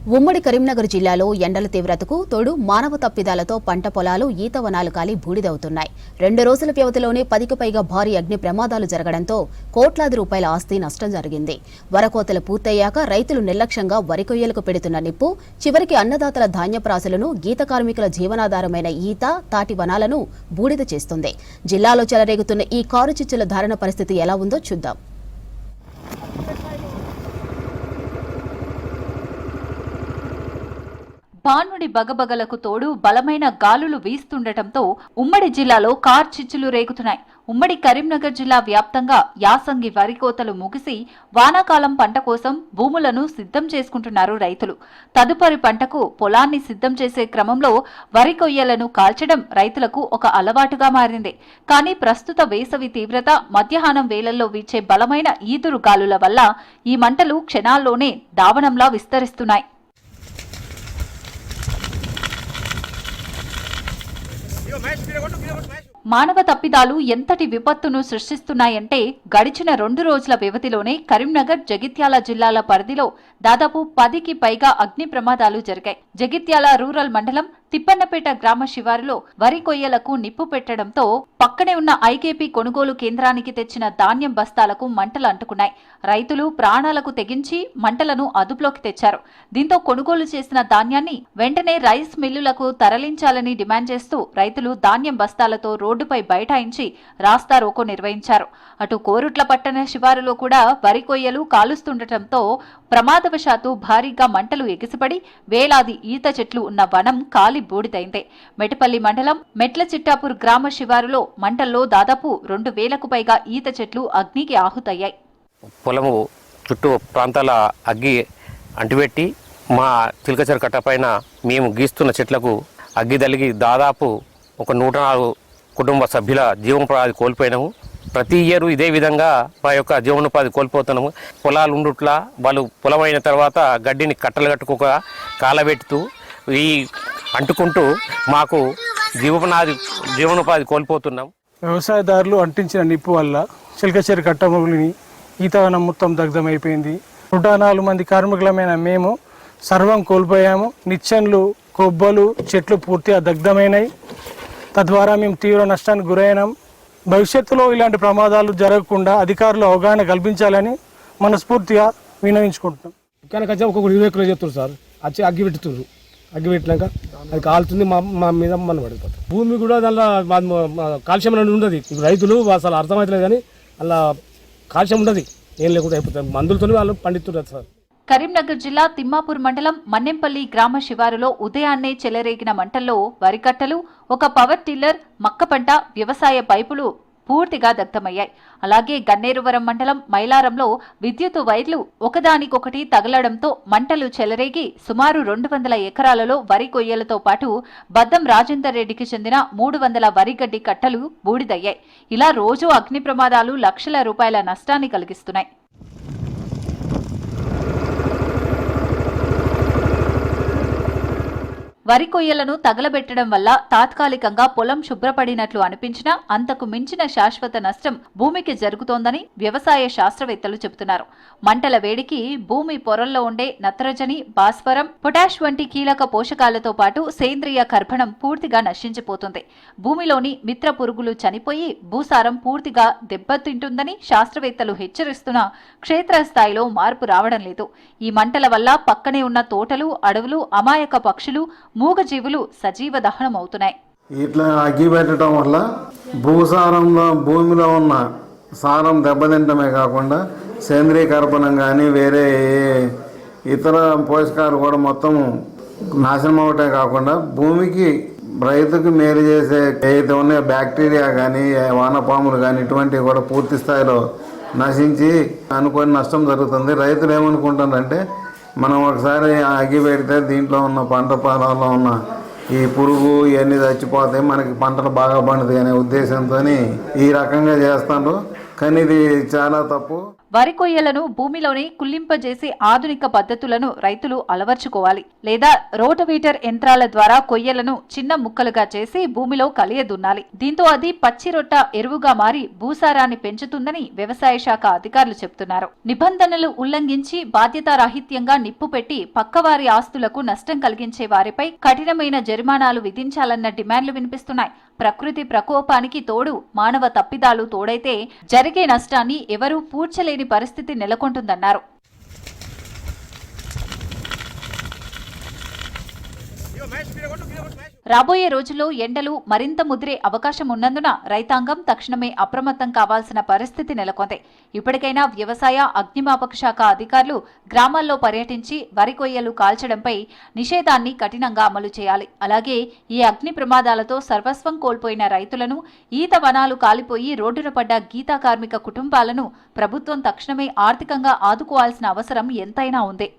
ఉమ్మడి కరీంనగర్ జిల్లాలో ఎండల తీవ్రతకు తోడు మానవ తప్పిదాలతో పంట పొలాలు ఈత వనాలు కాలి బూడిదవుతున్నాయి. 2 రోజుల వ్యవధిలోనే 10కి పైగా భారీ అగ్ని ప్రమాదాలు జరగడంతో కోట్లాది రూపాయల ఆస్తి నష్టం జరిగింది. వరకోతలు పూర్తయ్యాక రైతులు నిర్లక్ష్యంగా వరి కొయ్యలకు పెడుతున్న నిప్పు చివరికి అన్నదాతల ధాన్యప్రాసులను గీత కార్మికుల జీవనాధారమైన ఈత తాటి వనాలను బూడిద చేస్తుంది. జిల్లాలో చెలరేగుతున్న ఈ కారుచిచ్చుల ధారణ పరిస్థితి ఎలా ఉందో చూద్దాం. భానుడి బగబగలకు తోడు బలమైన గాలులు వీస్తుండటంతో ఉమ్మడి జిల్లాలో కార్చిచ్చులు రేగుతున్నాయి. ఉమ్మడి కరీంనగర్ జిల్లా వ్యాప్తంగా యాసంగి వరి కోతలు ముగిసి వానాకాలం పంట కోసం భూములను సిద్ధం చేసుకుంటున్నారు రైతులు. తదుపరి పంటకు పొలాన్ని సిద్ధం చేసే క్రమంలో వరి కొయ్యలను కాల్చడం రైతులకు ఒక అలవాటుగా మారింది. కానీ ప్రస్తుత వేసవి తీవ్రత, మధ్యాహ్నం వేళల్లో వీచే బలమైన ఈదురు గాలుల వల్ల ఈ మంటలు క్షణాల్లోనే దావనంలా విస్తరిస్తున్నాయి. మానవ తప్పిదాలు ఎంతటి విపత్తును సృష్టిస్తున్నాయంటే గడిచిన 2 రోజుల వ్యవధిలోనే కరీంనగర్, జగిత్యాల జిల్లాల పరిధిలో దాదాపు 10కి పైగా అగ్ని ప్రమాదాలు జరిగాయి. జగిత్యాల రూరల్ మండలం తిప్పన్నపేట గ్రామ శివారులో వరి కొయ్యలకు నిప్పు పెట్టడంతో పక్కనే ఉన్న ఐకేపీ కొనుగోలు కేంద్రానికి తెచ్చిన ధాన్యం బస్తాలకు మంటలు అంటుకున్నాయి. రైతులు ప్రాణాలకు తెగించి మంటలను అదుపులోకి తెచ్చారు. దీంతో కొనుగోలు చేసిన ధాన్యాన్ని వెంటనే రైస్ మిల్లులకు తరలించాలని డిమాండ్ చేస్తూ రైతులు ధాన్యం బస్తాలతో రోడ్డుపై బైఠాయించి రాస్తారోకో నిర్వహించారు. అటు కోరుట్ల పట్టణ శివారులో కూడా వరి కొయ్యలు కాలుస్తుండటంతో ప్రమాదవశాత్తు భారీగా మంటలు ఎగిసిపడి వేలాది ఈత చెట్లు ఉన్న వనం కాలి బూడిదైంది. మెటపల్లి మండలం మెట్ల చిట్టాపూర్ గ్రామ శివారులో మంటల్లో దాదాపు 2000కు పైగా ఈత చెట్లు అగ్నికి ఆహుతయ్యాయి. పొలము చుట్టూ ప్రాంతాల అగ్గి అంటిపెట్టి మా చిలకచెర కట్ట పైన మేము గీస్తున్న చెట్లకు అగ్గి తగిలి దాదాపు ఒక 104 కుటుంబ సభ్యుల జీవనోపాధి కోల్పోయినాము. ప్రతి ఇయర్ ఇదే విధంగా మా యొక్క జీవనోపాధి కోల్పోతున్నాము. పొలాలు ఉండుట్లా వాళ్ళు పొలం అయిన తర్వాత గడ్డిని కట్టలు కట్టుకోక కాలబెట్టుతూ ఈ అంటుకుంటూ మాకు జీవనోపాధి కోల్పోతున్నాం. వ్యవసాయదారులు అంటించిన నిప్పు వల్ల చిలకచెర కట్టములని ఈతవనం మొత్తం దగ్ధమైపోయింది. 104 మంది కార్మికులమైన మేము సర్వం కోల్పోయాము. నిచ్చెన్లు, కొబ్బలు, చెట్లు పూర్తిగా దగ్ధమైనాయి. తద్వారా మేము తీవ్ర నష్టానికి గురైనాం. భవిష్యత్తులో ఇలాంటి ప్రమాదాలు జరగకుండా అధికారులు అవగాహన కల్పించాలని మనస్ఫూర్తిగా విన్నవించుకుంటున్నాం. కనుక ఒక్కొక్కరు 20 కిలో చెప్తున్నారు సార్, వచ్చి అగ్గి పెట్టుతున్నారు. అగ్గి పెట్టినాక అది కాలుతుంది, మా మీద మన పడిపోతుంది. భూమి కూడా దానిలో కాల్షియం అనేది ఉండదు. రైతులు అసలు అర్థమవుతలేదు, కానీ అలా కాల్షియం ఉండదు. ఏం లేకుండా అయిపోతుంది. మందులతో వాళ్ళు పండిస్తున్నారు సార్. కరీంనగర్ జిల్లా తిమ్మాపూర్ మండలం మన్నెంపల్లి గ్రామ శివారులో ఉదయాన్నే చెలరేగిన మంటల్లో వరికట్టలు, ఒక పవర్ టిల్లర్, మక్క పంట, వ్యవసాయ పైపులు పూర్తిగా దగ్ధమయ్యాయి. అలాగే గన్నేరువరం మండలం మైలారంలో విద్యుత్ వైర్లు ఒకదానికొకటి తగలడంతో మంటలు చెలరేగి సుమారు 200 ఎకరాలలో వరి కొయ్యలతో పాటు బద్దం రాజేందర్ రెడ్డికి చెందిన 300 వరిగడ్డి కట్టలు బూడిదయ్యాయి. ఇలా రోజూ అగ్ని ప్రమాదాలు లక్షల రూపాయల నష్టాన్ని కలిగిస్తున్నాయి. వరి కొయ్యలను తగలబెట్టడం వల్ల తాత్కాలికంగా పొలం శుభ్రపడినట్లు అనిపించినా అంతకు మించిన శాశ్వత నష్టం భూమికి జరుగుతోందని వ్యవసాయ శాస్త్రవేత్తలు చెబుతున్నారు. మంటల వేడికి భూమి పొరల్లో ఉండే నత్రజని, భాస్వరం, పొటాష్ వంటి కీలక పోషకాలతో పాటు సేంద్రియ కర్బనం పూర్తిగా నశించిపోతుంది. భూమిలోని మిత్ర పురుగులు చనిపోయి భూసారం పూర్తిగా దెబ్బతింటుందని శాస్త్రవేత్తలు హెచ్చరిస్తున్నా క్షేత్రస్థాయిలో మార్పు రావడం లేదు. ఈ మంటల వల్ల పక్కనే ఉన్న తోటలు, అడవులు, అమాయక పక్షులు, మూగజీవులు సజీవ దహనం అవుతున్నాయి. ఇట్లా అగ్గి పెట్టడం వల్ల భూసారంలో భూమిలో ఉన్న సారం దెబ్బతింటమే కాకుండా సేంద్రీయ కర్బనం కానీ వేరే ఇతర పోషకాలు కూడా మొత్తం నాశనం అవటమే కాకుండా భూమికి రైతుకు మేలు చేసే ఏదైతే ఉన్నాయో బ్యాక్టీరియా కానీ వానపాములు కానీ ఇటువంటివి కూడా పూర్తి స్థాయిలో నశించి అనుకోని నష్టం జరుగుతుంది. రైతులు ఏమనుకుంటారంటే మనం ఒకసారి అగ్గి పెడితే దీంట్లో ఉన్న పంట పొలాల్లో ఉన్న ఈ పురుగు ఇవన్నీ చచ్చిపోతాయి, మనకి పంటలు బాగా పండుతాయి అనే ఉద్దేశంతో ఈ రకంగా చేస్తాను. కానీ ఇది చాలా తప్పు. వరి కొయ్యలను భూమిలోనే కుళ్ళింపజేసే ఆధునిక పద్ధతులను రైతులు అలవర్చుకోవాలి, లేదా రోటవీటర్ యంత్రాల ద్వారా కొయ్యలను చిన్న ముక్కలుగా చేసి భూమిలో కలియదున్నాలి. దీంతో అది పచ్చిరొట్ట ఎరువుగా మారి భూసారాన్ని పెంచుతుందని వ్యవసాయ శాఖ అధికారులు చెబుతున్నారు. నిబంధనలు ఉల్లంఘించి బాధ్యతారాహిత్యంగా నిప్పు పెట్టి పక్కవారి ఆస్తులకు నష్టం కలిగించే వారిపై కఠినమైన జరిమానాలు విధించాలన్న డిమాండ్లు వినిపిస్తున్నాయి. ప్రకృతి ప్రకోపానికి తోడు మానవ తప్పిదాలు తోడైతే జరిగే నష్టాన్ని ఎవరూ పూడ్చలేని పరిస్థితి నెలకొంటుందన్నారు. రాబోయే రోజుల్లో ఎండలు మరింత ముదిరే అవకాశం ఉన్నందున రైతాంగం తక్షణమే అప్రమత్తం కావాల్సిన పరిస్థితి నెలకొంది. ఇప్పటికైనా వ్యవసాయ అగ్నిమాపక శాఖ అధికారులు గ్రామాల్లో పర్యటించి వరి కొయ్యలు కాల్చడంపై నిషేధాన్ని కఠినంగా అమలు చేయాలి. అలాగే ఈ అగ్ని ప్రమాదాలతో సర్వస్వం కోల్పోయిన రైతులను, ఈత వనాలు కాలిపోయి రోడ్డున పడ్డ గీతా కార్మిక కుటుంబాలను ప్రభుత్వం తక్షణమే ఆర్థికంగా ఆదుకోవాల్సిన అవసరం ఎంతైనా ఉంది.